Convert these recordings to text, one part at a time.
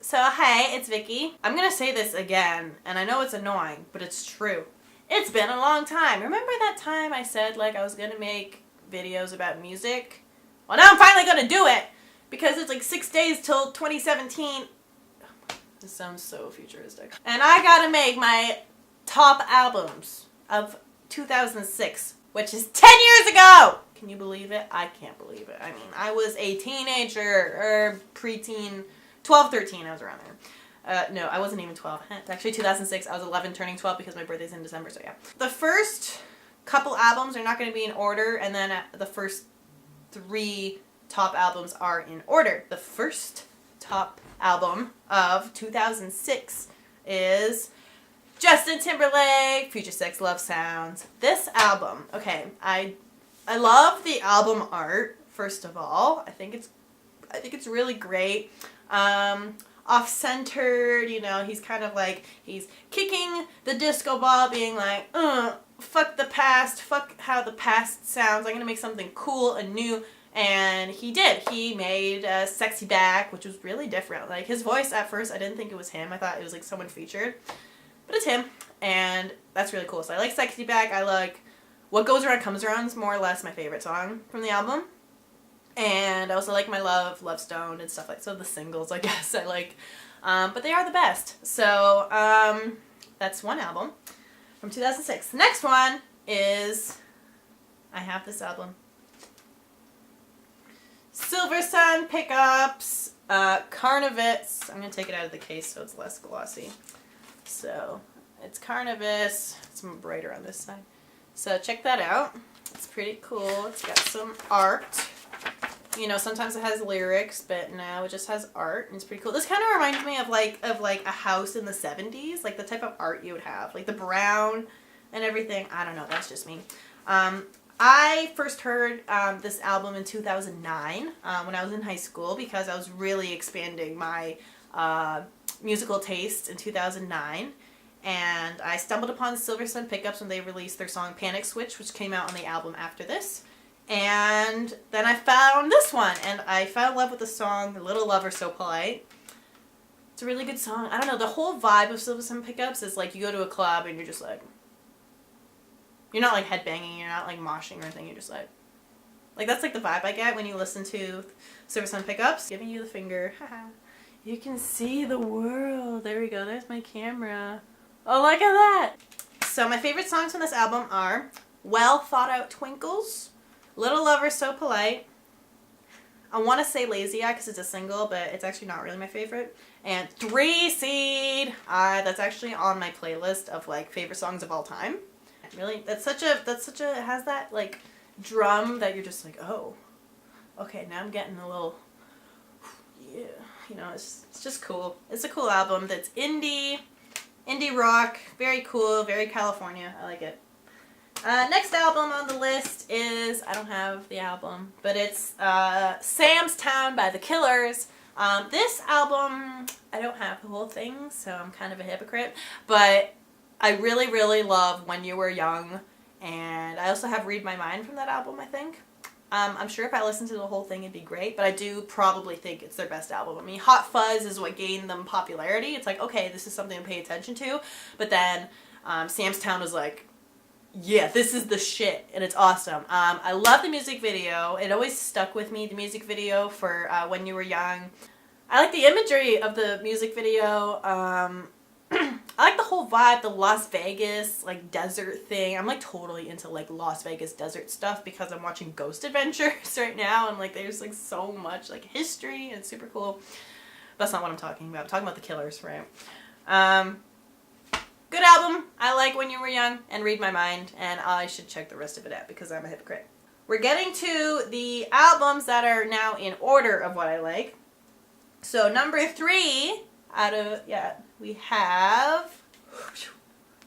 So hey, it's Vicky. I'm gonna say this again, and I know it's annoying, but it's true. It's been a long time. Remember that time I said like I was gonna make videos about music? Well, now I'm finally gonna do it! Because it's like 6 days till 2017. This sounds so futuristic. And I gotta make my top albums of 2006, which is 10 years ago! Can you believe it? I can't believe it. I mean, I was a teenager, or preteen, 12, 13, I was around there. No, I wasn't even 12. It's actually 2006. I was 11 turning 12 because my birthday's in December, so yeah. The first couple albums are not going to be in order, and then the first 3 top albums are in order. The first top album of 2006 is Justin Timberlake, Future Sex Love Sounds. This album, okay, I love the album art, first of all. I think it's really great. Off-centered, you know, he's kind of like, he's kicking the disco ball, being like, fuck the past, fuck how the past sounds, I'm gonna make something cool and new, and he did. He made Sexy Back, which was really different. Like, his voice, at first, I didn't think it was him, I thought it was like someone featured, but it's him, and that's really cool. So I like Sexy Back, I like What Goes Around Comes Around is more or less my favorite song from the album. And I also like My Love, Love Stone, and stuff like that. So the singles, I guess, I like. But they are the best. So, that's one album from 2006. The next one is, I have this album. Silver Sun Pickups, Carnivus. I'm going to take it out of the case so it's less glossy. So, it's Carnivus. It's brighter on this side. So, check that out. It's pretty cool. It's got some art. You know, sometimes it has lyrics, but now it just has art, and it's pretty cool. This kind of reminds me of like a house in the 70s, like the type of art you would have, like the brown and everything. I don't know, that's just me. I first heard this album in 2009 when I was in high school, because I was really expanding my musical taste in 2009. And I stumbled upon Silver Sun Pickups when they released their song Panic Switch, which came out on the album after this. And then I found this one, and I fell in love with the song, Little Lover So Polite. It's a really good song. I don't know, the whole vibe of Silver Sun Pickups is like you go to a club and you're just like, you're not like headbanging, you're not like moshing or anything, you're just like that's like the vibe I get when you listen to Silver Sun Pickups. Giving you the finger, haha. You can see the world. There we go, there's my camera. Oh, look at that! So my favorite songs from this album are Well Thought Out Twinkles, Little Lover So Polite, I want to say Lazy Eye because it's a single, but it's actually not really my favorite, and 3 Seed. That's actually on my playlist of like favorite songs of all time. Really, it has that like drum that you're just like, oh, okay, now I'm getting a little, yeah, you know, it's just cool. It's a cool album that's indie rock, very cool, very California. I like it. Next album on the list is, I don't have the album, but it's Sam's Town by The Killers. This album, I don't have the whole thing, so I'm kind of a hypocrite, but I really, really love When You Were Young, and I also have Read My Mind from that album, I think. I'm sure if I listened to the whole thing it'd be great, but I do probably think it's their best album. I mean, Hot Fuzz is what gained them popularity. It's like, okay, this is something to pay attention to, but then Sam's Town was like, yeah, this is the shit, and it's awesome. I love the music video. It always stuck with me, the music video for When You Were Young. I like the imagery of the music video. I like the whole vibe, the Las Vegas, like, desert thing. I'm, like, totally into, like, Las Vegas desert stuff because I'm watching Ghost Adventures right now, and, like, there's, like, so much, like, history, and it's super cool. That's not what I'm talking about. I'm talking about The Killers, right? Good album. I like When You Were Young and Read My Mind, and I should check the rest of it out because I'm a hypocrite. We're getting to the albums that are now in order of what I like. So number 3 out of, we have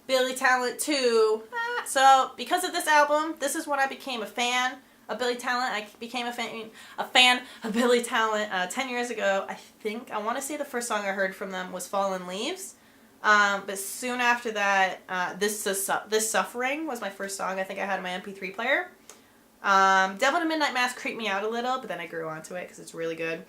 Billy Talent 2. So because of this album, this is when I became a fan of Billy Talent. I became a fan of Billy Talent 10 years ago. I want to say the first song I heard from them was Fallen Leaves. But soon after that, This Suffering was my first song I think I had on my MP3 player. Devil in a Midnight Mass creeped me out a little, but then I grew onto it because it's really good.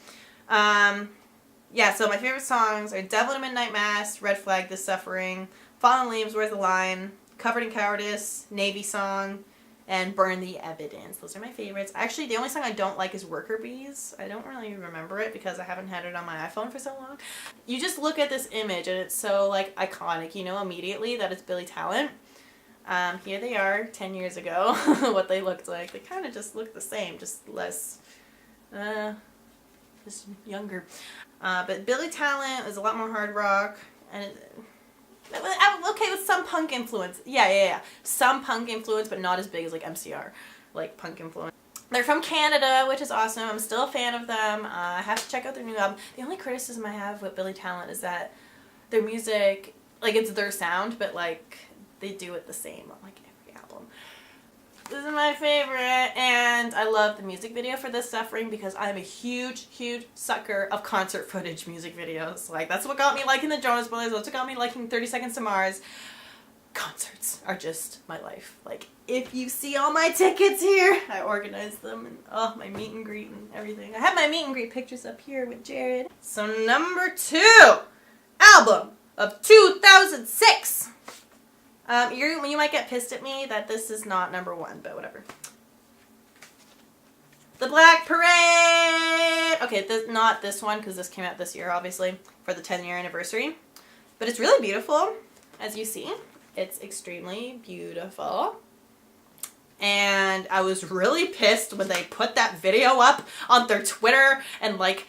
yeah, so my favorite songs are Devil in a Midnight Mass, Red Flag, This Suffering, Fallen Leaves, Where's the Line, Covered in Cowardice, Navy Song, and Burn the Evidence. Those are my favorites. Actually, the only song I don't like is Worker Bees. I don't really remember it because I haven't had it on my iPhone for so long. You just look at this image and it's so, like, iconic. You know immediately that it's Billy Talent. Here they are 10 years ago, what they looked like. They kind of just look the same, just less, just younger. But Billy Talent is a lot more hard rock, and I'm okay with some punk influence. Yeah. Some punk influence, but not as big as like MCR, like punk influence. They're from Canada, which is awesome. I'm still a fan of them. I have to check out their new album. The only criticism I have with Billy Talent is that their music, like it's their sound, but like they do it the same on like every album. This is my favorite, and I love the music video for This Suffering because I'm a huge sucker of concert footage music videos. Like, that's what got me liking the Jonas Brothers, that's what got me liking 30 Seconds to Mars. Concerts are just my life. Like, if you see all my tickets here, I organized them, and oh, my meet and greet and everything. I have my meet and greet pictures up here with Jared. So number 2, album of 2006. You might get pissed at me that this is not number 1, but whatever. The Black Parade! Okay, not this one, because this came out this year, obviously, for the 10-year anniversary. But it's really beautiful, as you see. It's extremely beautiful. And I was really pissed when they put that video up on their Twitter, and, like,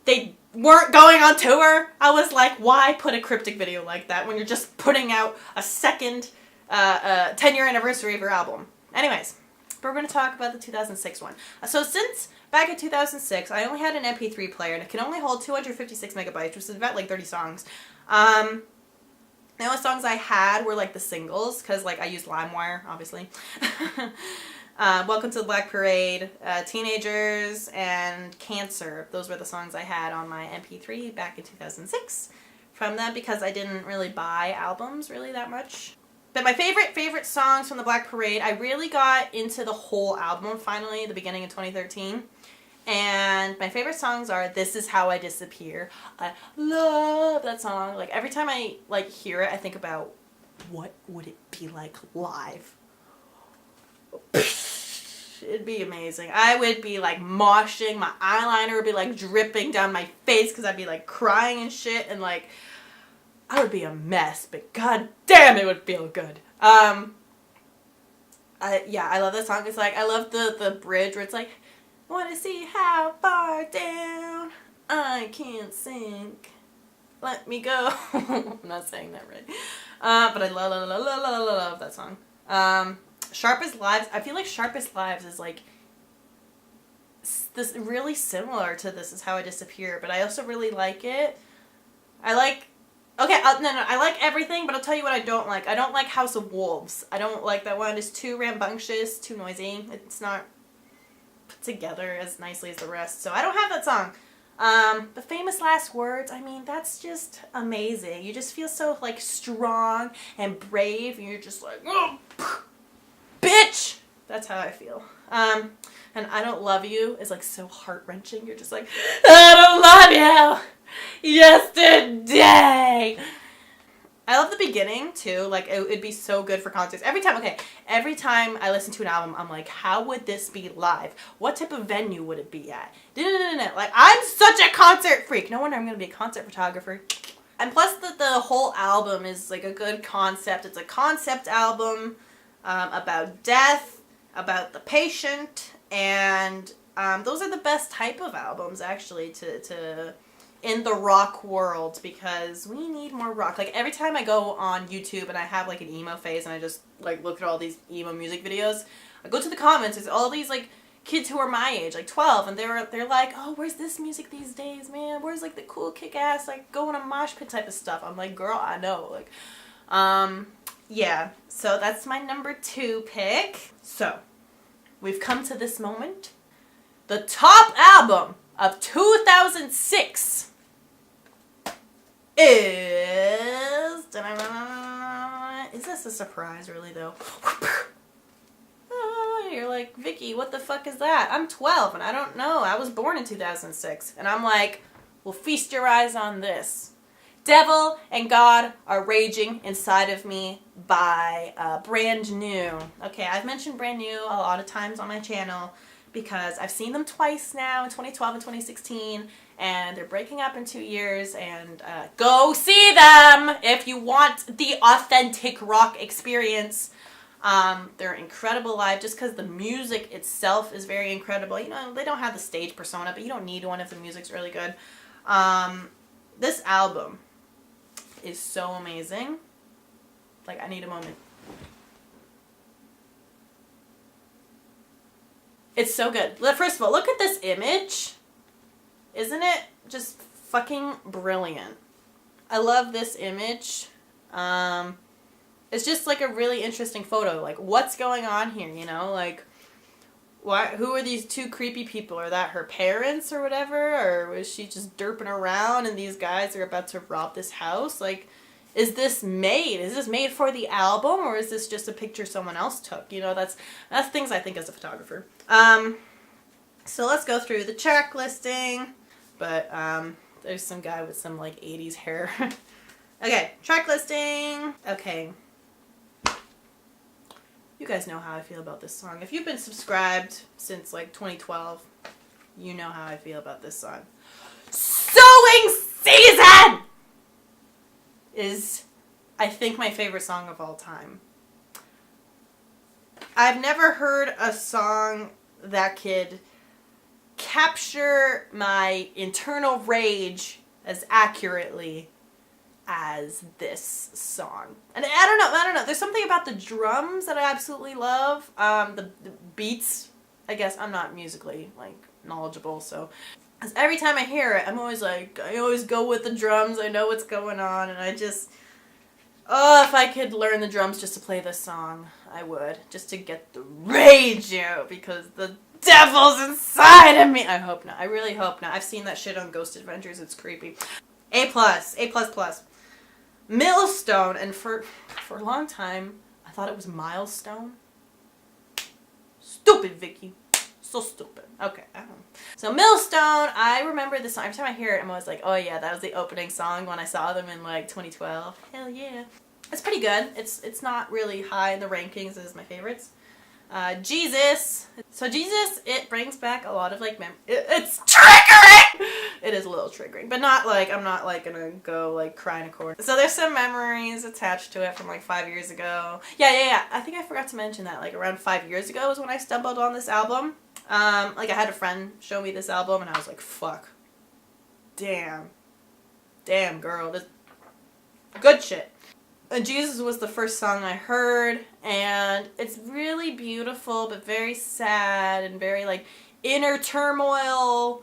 they weren't going on tour. I was like, why put a cryptic video like that when you're just putting out a second 10-year anniversary of your album? Anyways, we're going to talk about the 2006 one. So since back in 2006, I only had an MP3 player, and it can only hold 256 megabytes, which is about like 30 songs. The only songs I had were like the singles, because like I used LimeWire, obviously. Welcome to the Black Parade, Teenagers, and Cancer. Those were the songs I had on my MP3 back in 2006 from them, because I didn't really buy albums really that much. But my favorite songs from the Black Parade, I really got into the whole album finally, the beginning of 2013. And my favorite songs are This Is How I Disappear. I love that song. Like, every time I like hear it, I think about what would it be like live. It'd be amazing. I would be like moshing, my eyeliner would be like dripping down my face because I'd be like crying and shit, and like I would be a mess, but god damn it would feel good. Yeah, I love that song. It's like, I love the bridge where it's like, wanna see how far down I can't sink, let me go. I'm not saying that right. But I love that song. Sharpest Lives, I feel like Sharpest Lives is like this really similar to This Is How I Disappear, but I also really like it. I like, okay, no, I like everything, but I'll tell you what I don't like. I don't like House of Wolves. I don't like that one. It's too rambunctious, too noisy. It's not put together as nicely as the rest, so I don't have that song. But Famous Last Words, I mean, that's just amazing. You just feel so like strong and brave, and you're just like, oh, bitch! That's how I feel. And I Don't Love You is like so heart-wrenching. You're just like, I don't love you yesterday. I love the beginning too. Like, it'd be so good for concerts. Every time I listen to an album, I'm like, how would this be live? What type of venue would it be at? Like, I'm such a concert freak. No wonder I'm gonna be a concert photographer. And plus the whole album is like a good concept. It's a concept album about death, about the patient, and those are the best type of albums actually to in the rock world, because we need more rock. Like, every time I go on YouTube and I have like an emo phase and I just like look at all these emo music videos, I go to the comments, there's all these like kids who are my age, like 12, and they're like, oh, where's this music these days, man? Where's like the cool kick-ass like going to mosh pit type of stuff? I'm like, girl, I know. Like, yeah, so that's my number 2 pick. So, we've come to this moment. The top album of 2006 is... Is this a surprise, really, though? You're like, Vicky, what the fuck is that? I'm 12, and I don't know. I was born in 2006. And I'm like, will feast your eyes on this. Devil and God Are Raging Inside of Me by Brand New. Okay, I've mentioned Brand New a lot of times on my channel because I've seen them twice now, in 2012 and 2016, and they're breaking up in 2 years, and go see them if you want the authentic rock experience. They're incredible live just because the music itself is very incredible. You know, they don't have the stage persona, but you don't need one if the music's really good. This album is so amazing. Like, I need a moment. It's so good. First of all, look at this image. Isn't it just fucking brilliant? I love this image. It's just like a really interesting photo. Like, what's going on here, you know? Like, who are these two creepy people? Are that her parents or whatever? Or was she just derping around and these guys are about to rob this house? Like, is this made? Is this made for the album, or is this just a picture someone else took? You know, that's things I think as a photographer. So let's go through the track listing. But there's some guy with some like 80s hair. Okay, track listing. Okay. You guys know how I feel about this song. If you've been subscribed since like 2012, you know how I feel about this song. Sowing Season is, I think, my favorite song of all time. I've never heard a song that could capture my internal rage as accurately as this song. And I don't know. There's something about the drums that I absolutely love. The beats, I guess I'm not musically like knowledgeable, so every time I hear it, I'm always like, I always go with the drums. I know what's going on, and I just, if I could learn the drums just to play this song, I would, just to get the rage out, because the devil's inside of me. I hope not. I really hope not. I've seen that shit on Ghost Adventures. It's creepy. A+, A++. Millstone, and for a long time, I thought it was Milestone. Stupid, Vicky. So stupid. Okay, I don't know. So Millstone, I remember this song. Every time I hear it, I'm always like, oh yeah, that was the opening song when I saw them in like 2012. Hell yeah. It's pretty good. It's not really high in the rankings as my favorites. Jesus. So Jesus, it brings back a lot of like it's triggering! It is a little triggering, but not like, I'm not like gonna go like cry in a corner. So there's some memories attached to it from like 5 years ago. Yeah. I think I forgot to mention that like around 5 years ago is when I stumbled on this album. Like I had a friend show me this album and I was like, fuck. Damn girl, this good shit. And Jesus was the first song I heard, and it's really beautiful but very sad and very like inner turmoil,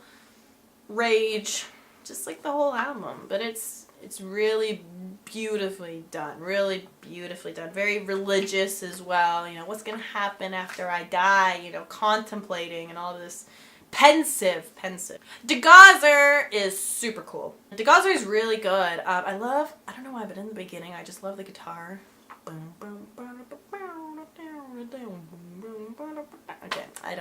rage, just like the whole album. But it's really beautifully done, very religious as well. You know, what's gonna happen after I die, you know, contemplating and all this. Pensive. DeGazer is super cool. DeGazer is really good. I don't know why, but in the beginning, I just love the guitar. Okay, I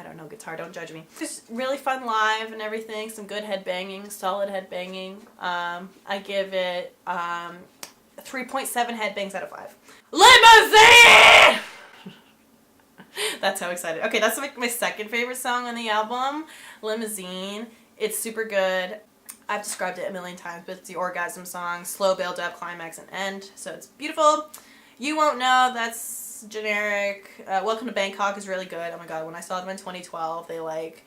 don't know guitar, don't judge me. It's really fun live and everything, some good headbanging, solid headbanging. I give it 3.7 headbangs out of 5. Limousine! That's how excited. Okay, that's like my second favorite song on the album, Limousine. It's super good. I've described it a million times, but it's the orgasm song, slow build up, climax, and end. So it's beautiful. You Won't Know, that's generic. Welcome to Bangkok is really good. Oh my god, when I saw them in 2012, they like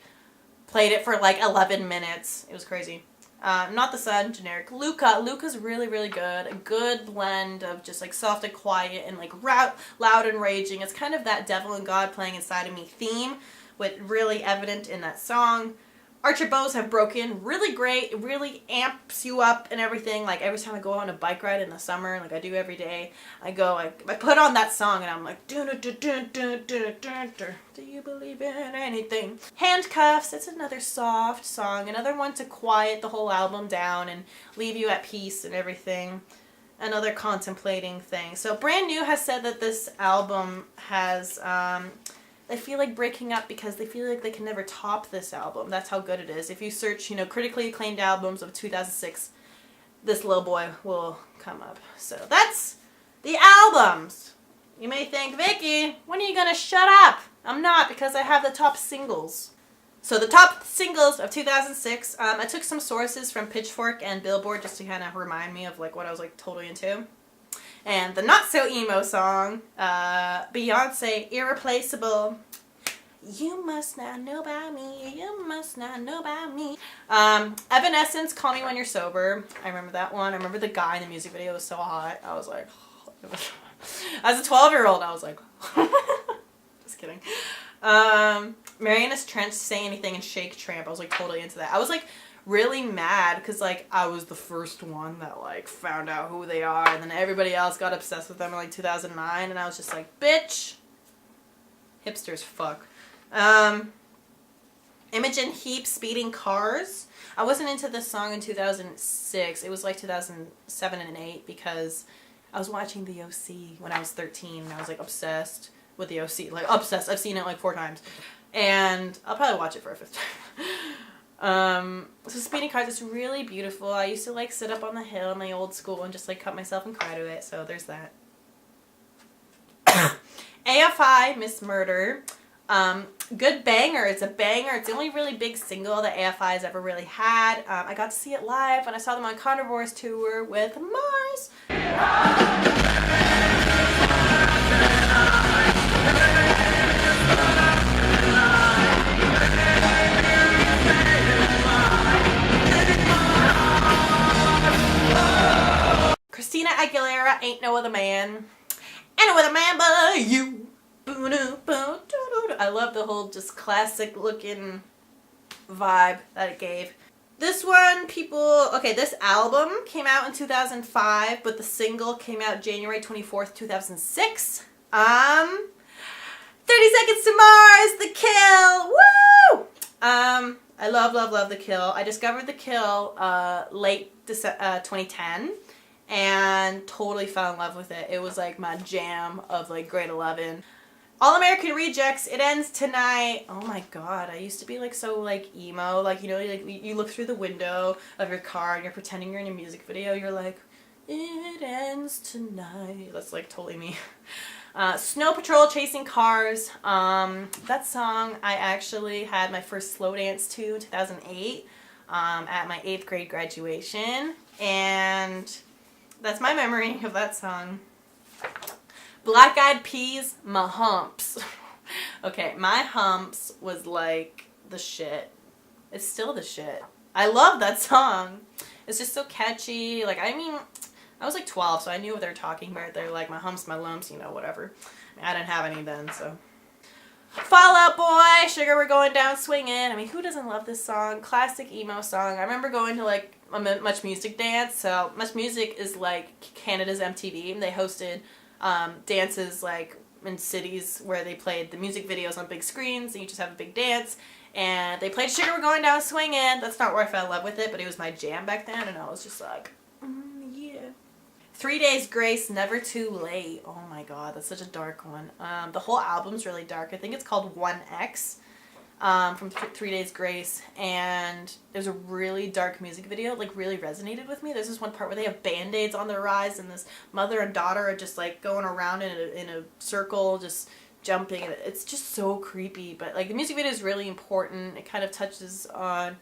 played it for like 11 minutes. It was crazy. Not the Sun, generic. Luca's really good. A good blend of just like soft and quiet and like loud and raging. It's kind of that devil and God playing inside of me theme, with really evident in that song. Archer Bows Have Broken, really great. It really amps you up and everything. Like every time I go on a bike ride in the summer, like I do every day, I put on that song and I'm like, do you believe in anything? Handcuffs, it's another soft song, another one to quiet the whole album down and leave you at peace and everything. Another contemplating thing. So Brand New has said that this album has they feel like breaking up because they feel like they can never top this album. That's how good it is. If you search, you know, critically acclaimed albums of 2006, this little boy will come up. So that's the albums. You may think, Vicky, when are you going to shut up? I'm not, because I have the top singles. So the top singles of 2006, I took some sources from Pitchfork and Billboard just to kind of remind me of like what I was like totally into. And the not so emo song, Beyonce, Irreplaceable. You must not know about me, you must not know about me. Evanescence, Call Me When You're Sober. I remember that one. I remember the guy in the music video was so hot. I was like, as a 12-year-old, I was like, just kidding. Marianas Trench, Say Anything, and Shake Tramp. I was like totally into that. I was like really mad because like I was the first one that like found out who they are, and then everybody else got obsessed with them in like 2009, and I was just like, bitch, hipsters fuck. Imogen Heap, Speeding Cars. I wasn't into this song in 2006. It was like 2007 and 8 because I was watching The OC when I was 13, and I was like obsessed with The OC. Like obsessed. I've seen it like 4 times. And I'll probably watch it for a 5th time. So Speeding Cars is really beautiful. I used to like sit up on the hill in my old school and just like cut myself and cry to it. So there's that. AFI, Miss Murder. Good banger. It's a banger. It's the only really big single that AFI has ever really had. I got to see it live when I saw them on Carnivore's tour with Mars. Christina Aguilera, Ain't No Other Man. Ain't No Other Man but you. I love the whole just classic looking vibe that it gave. This one, this album came out in 2005, but the single came out January 24th, 2006. 30 Seconds to Mars, The Kill, woo! I love The Kill. I discovered The Kill late 2010 and totally fell in love with it. It was like my jam of like grade 11. All American Rejects, It Ends Tonight. Oh my god, I used to be like so like emo, like you know, like you look through the window of your car and you're pretending you're in a music video. You're like, it ends tonight. That's like totally me. Snow Patrol, Chasing Cars. That song I actually had my first slow dance to in 2008 at my 8th grade graduation, and that's my memory of that song. Black Eyed Peas, My Humps. Okay, My Humps was like the shit. It's still the shit. I love that song. It's just so catchy. Like, I mean, I was like 12, so I knew what they were talking about. They're like, my humps, my lumps, you know, whatever. I mean, I didn't have any then, so. Fall Out Boy, Sugar We're Going Down Swingin'. I mean, who doesn't love this song? Classic emo song. I remember going to like a Much Music dance. So Much Music is like Canada's MTV, and they hosted dances like in cities where they played the music videos on big screens, and you just have a big dance. And they played Sugar We're Going Down Swingin'. That's not where I fell in love with it, but it was my jam back then, and I was just like, yeah. 3 Days Grace, Never Too Late. Oh my god, that's such a dark one. The whole album's really dark. I think it's called 1X from 3 Days Grace, and there's a really dark music video, like really resonated with me. There's this one part where they have band-aids on their eyes, and this mother and daughter are just like going around in a circle, just jumping. It's just so creepy, but like the music video is really important. It kind of touches on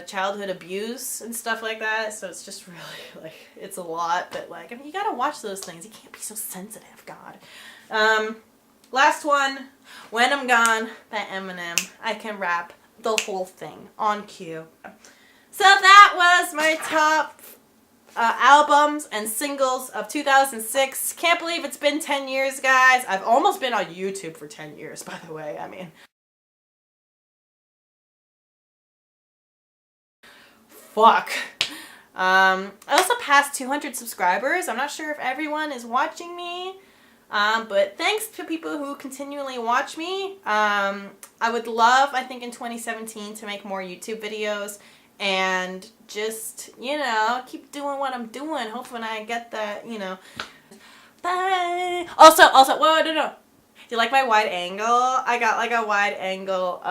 childhood abuse and stuff like that, so it's just really like, it's a lot, but like, I mean, you gotta watch those things. You can't be so sensitive, god. Last one, When I'm Gone by Eminem. I can rap the whole thing on cue. So that was my top albums and singles of 2006. Can't believe it's been 10 years, guys. I've almost been on YouTube for 10 years, by the way. I mean, fuck. I also passed 200 subscribers. I'm not sure if everyone is watching me. But thanks to people who continually watch me. I would love, I think in 2017, to make more YouTube videos and just, you know, keep doing what I'm doing. Hopefully I get that, you know. Bye. Also, wait, no. you like my wide angle? I got like a wide angle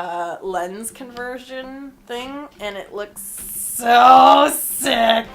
lens conversion thing, and it looks so sick.